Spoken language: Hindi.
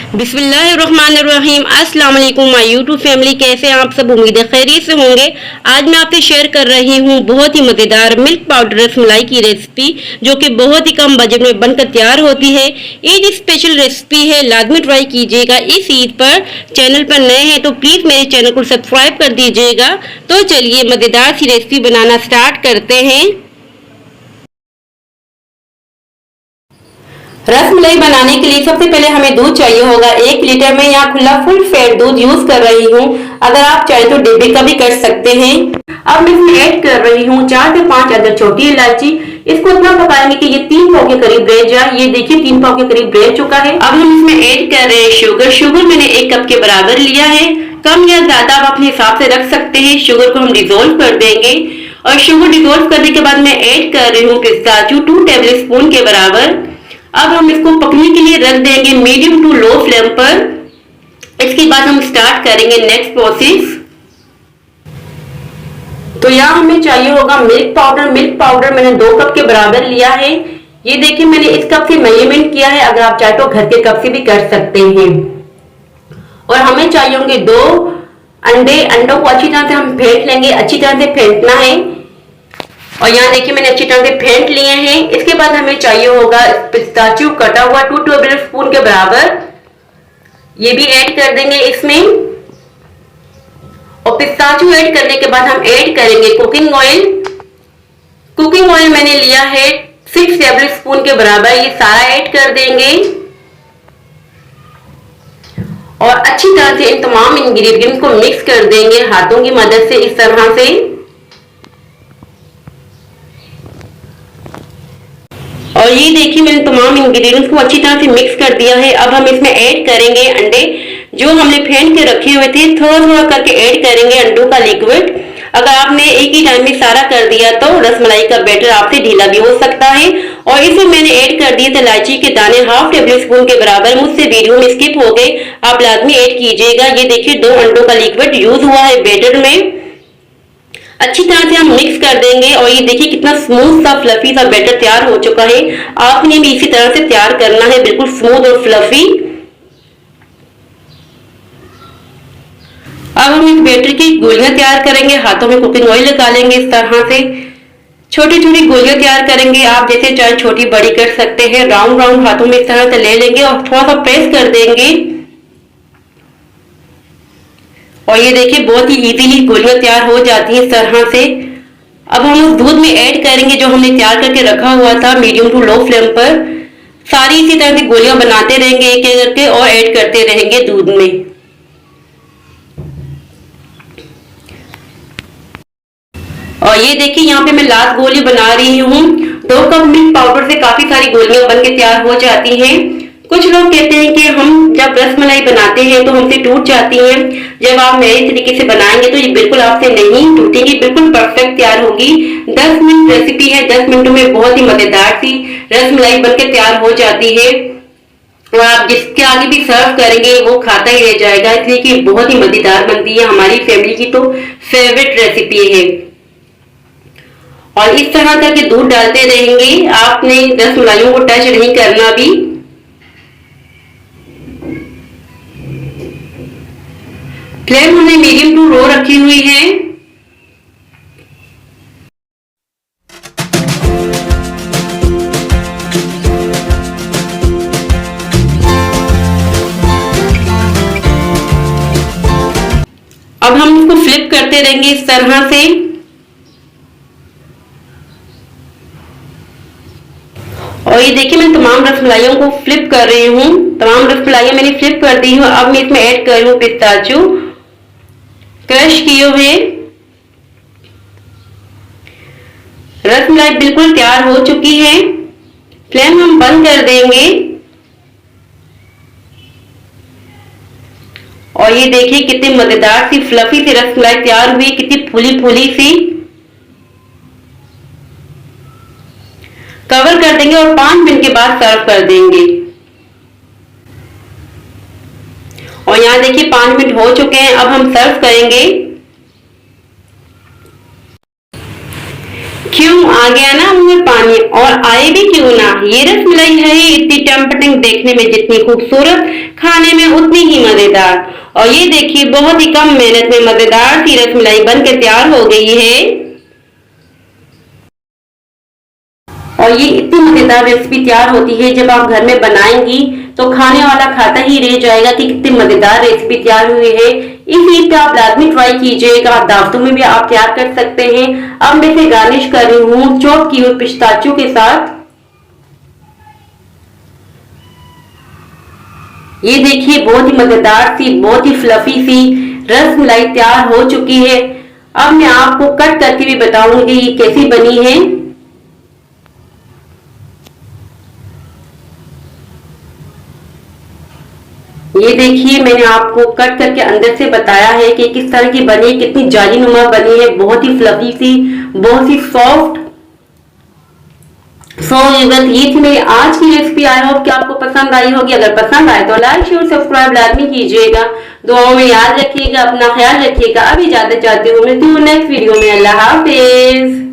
बिस्मिल्लाहिर्रहमानिर्रहीम। अस्सलाम वालेकुम माय यूट्यूब फैमिली, कैसे हैं आप सब? उम्मीद है खैरियत से होंगे। आज मैं आपसे शेयर कर रही हूँ बहुत ही मज़ेदार मिल्क पाउडर रसमलाई की रेसिपी, जो कि बहुत ही कम बजट में बनकर तैयार होती है। ईद स्पेशल रेसिपी है, लाजमी ट्राई कीजिएगा इस ईद पर। चैनल पर नए हैं तो प्लीज़ मेरे चैनल को सब्सक्राइब कर दीजिएगा। तो चलिए मज़ेदार सी रेसिपी बनाना स्टार्ट करते हैं। रसमलाई बनाने के लिए सबसे पहले हमें दूध चाहिए होगा 1 लीटर। में यहाँ खुला फुल फैट दूध यूज कर रही हूँ। अगर आप चाहें तो डिब्बे का भी कर सकते हैं। अब मैं इसमें ऐड कर रही हूँ 4 से 5 अदर छोटी इलायची। इसको इतना पकाएंगे कि ये 3 पाव के करीब रह जाए। ये देखिए 3 पाव के करीब रह चुका है। अब हम इसमें ऐड कर रहे हैं शुगर। शुगर मैंने 1 कप के बराबर लिया है। कम या ज्यादा आप अपने हिसाब से रख सकते हैं। शुगर को हम डिजोल्व कर देंगे और शुगर डिजोल्व करने के बाद मैं ऐड कर रही हूँ पिस्ताचू 2 टेबल स्पून के बराबर। अब हम इसको पकने के लिए रख देंगे मीडियम टू लो फ्लेम पर। इसके बाद हम स्टार्ट करेंगे नेक्स्ट प्रोसेस। तो यहाँ हमें चाहिए होगा मिल्क पाउडर। मिल्क पाउडर मैंने 2 कप के बराबर लिया है। ये देखिए मैंने इस कप से मेजरमेंट किया है। अगर आप चाहे तो घर के कप से भी कर सकते हैं। और हमें चाहिए होंगे 2 अंडे। अंडों को अच्छी तरह से हम फेंट लेंगे। अच्छी तरह से फेंटना है। और यहाँ देखिए मैंने अच्छी तरह से फेंट लिए हैं। इसके बाद हमें चाहिए होगा पिस्ताचियो कटा हुआ 2 टेबल स्पून के बराबर। ये भी ऐड कर देंगे इसमें। और पिस्ताचियो ऐड करने के बाद हम ऐड करेंगे कुकिंग ऑयल। कुकिंग ऑयल मैंने लिया है 6 टेबल स्पून के बराबर। ये सारा ऐड कर देंगे और अच्छी तरह से इन तमाम इंग्रेडिएंट्स को मिक्स कर देंगे हाथों की मदद से इस तरह से। और ये देखिए मैंने तमाम इंग्रेडिएंट्स को अच्छी तरह से मिक्स कर दिया है। अब हम इसमें ऐड करेंगे अंडे जो हमने फेंट के रखे हुए थे। थोड़ा थोड़ा करके ऐड करेंगे अंडों का लिक्विड। अगर आपने एक ही टाइम में सारा कर दिया तो रसमलाई का बैटर आपसे ढीला भी हो सकता है। और इसमें मैंने ऐड कर दिए थे इलायची के दाने 1/2 टेबल स्पून के बराबर। मुझसे वीडियो में स्किप हो गए, आप लाजमी ऐड कीजिएगा। ये देखिए 2 अंडों का लिक्विड यूज हुआ है बैटर में। अच्छी तरह से हम मिक्स कर देंगे। और ये देखिए कितना स्मूथ सा फ्लफी सा बैटर तैयार हो चुका है। आपने भी इसी तरह से तैयार करना है, बिल्कुल स्मूथ और फ्लफी। अब हम इस बैटर की गोलियां तैयार करेंगे। हाथों में कुकिंग ऑयल लगा लेंगे इस तरह से। छोटी छोटी गोलियां तैयार करेंगे। आप जैसे चाहे छोटी बड़ी कर सकते हैं। राउंड राउंड हाथों में इस तरह से ले लेंगे और थोड़ा सा प्रेस कर देंगे। और ये देखिए बहुत ही इजीली गोलियां तैयार हो जाती हैं इस तरह से। अब हम उस दूध में ऐड करेंगे जो हमने तैयार करके रखा हुआ था मीडियम टू लो फ्लेम पर। सारी इसी तरह से गोलियां बनाते रहेंगे एक एक करके और ऐड करते रहेंगे दूध में। और ये देखिए यहाँ पे मैं लास्ट गोली बना रही हूँ। 2 कप मिल्क पाउडर से काफी सारी गोलियां बनके तैयार हो जाती हैं। कुछ लोग कहते हैं कि हम जब रसमलाई बनाते हैं तो हमसे टूट जाती हैं। जब आप मेरे तरीके से बनाएंगे तो ये बिल्कुल आपसे नहीं टूटेगी, बिल्कुल परफेक्ट तैयार होगी। 10 मिनट रेसिपी है। 10 मिनटों में बहुत ही मजेदार सी रसमलाई बनके तैयार हो जाती है। और आप जिसके आगे भी सर्व करेंगे वो खाता ही रह जाएगा, इसलिए कि बहुत ही मजेदार बनती है। हमारी फैमिली की तो फेवरेट रेसिपी है। और इस तरह करके दूध डालते रहेंगे। आपने रसमलाइयों को टच नहीं करना भी। फ्लेम हमने मीडियम टू लो रखी हुई है। अब हम इसको फ्लिप करते रहेंगे इस तरह से। और ये देखिए मैं तमाम रसमलाइयों को फ्लिप कर रही हूँ। तमाम रसमलाइयां मैंने फ्लिप कर दी हूँ। अब मैं इसमें ऐड कर रही हूँ पिस्ताचू क्रश किए हुए। रसमलाई बिल्कुल तैयार हो चुकी है। फ्लेम हम बंद कर देंगे। और ये देखिए कितनी मजेदार सी फ्लफी सी रसमलाई तैयार हुई, कितनी फूली फूली सी। कवर कर देंगे और 5 मिनट के बाद सर्व कर देंगे। और यहाँ देखिए 5 मिनट हो चुके हैं। अब हम सर्व करेंगे। क्यों आ गया ना मुंह में पानी, और आए भी क्यों ना। ये रसमलाई है ही इतनी टेम्पटिंग, देखने में जितनी खूबसूरत, खाने में उतनी ही मजेदार। और ये देखिए बहुत ही कम मेहनत में मजेदार सी रसमलाई बनकर तैयार हो गई है। और ये इतनी मजेदार रेसिपी तैयार होती है जब आप घर में बनाएंगी तो खाने वाला खाता ही रह जाएगा कि कितनी मजेदार रेसिपी तैयार हुई है। इस ईद पे आप लाजमी ट्राई कीजिएगा, दावतों में भी आप तैयार कर सकते हैं। अब मैं इसे गार्निश कर रही हूँ चॉप किए हुए पिस्ताचियो के साथ। ये देखिए बहुत ही मजेदार सी, बहुत ही फ्लफी सी रसमलाई तैयार हो चुकी है। अब मैं आपको कट करके भी बताऊंगी ये कैसी बनी है। ये देखिए मैंने आपको कट करके अंदर से बताया है कि किस तरह की बनी, कितनी जाली नुमा बनी है, बहुत ही फ्लफी सी, बहुत ही सॉफ्ट। ये थी मेरी आज की रेसिपी। आई होप कि आपको पसंद आई होगी। अगर पसंद आए तो लाइक शेयर सब्सक्राइब लाजमी कीजिएगा। दुआओं में याद रखिएगा, अपना ख्याल रखिएगा। अभी इजाजत चाहती हूँ, मिलती हूँ नेक्स्ट वीडियो में। अल्लाह हाफिज।